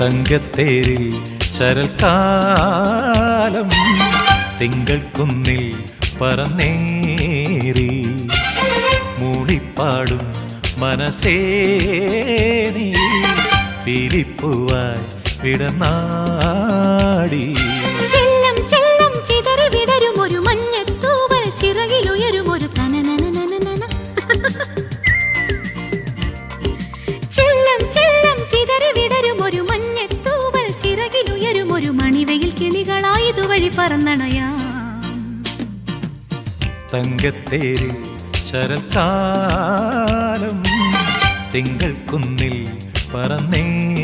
തങ്കത്തേരിൽ ശരൽക്കാലം തിങ്കൾ കുന്നിൽ പറന്നേറി മൂളിപ്പാടും മനസ്സേ നീ പീലിപ്പൂവായി വിടനാടി. ചെല്ലം ചെല്ലം ചിതറി വിടരും ഒരു മഞ്ഞത്തൂവൽ ചിറകിലുയരും ഒരു തനനനനനന. ചെല്ലം ചെല്ലം ചിതറി വിടരും ഒരു മഞ്ഞത്തൂവൽ ചിറകിലുയരും ഒരു മണിവെയിൽ കിളികളായതുവഴി പറന്നണയാം. തങ്കത്തേരിൽ ശരൽക്കാലം തിങ്കൾ കുന്നിൽ പറന്നേറി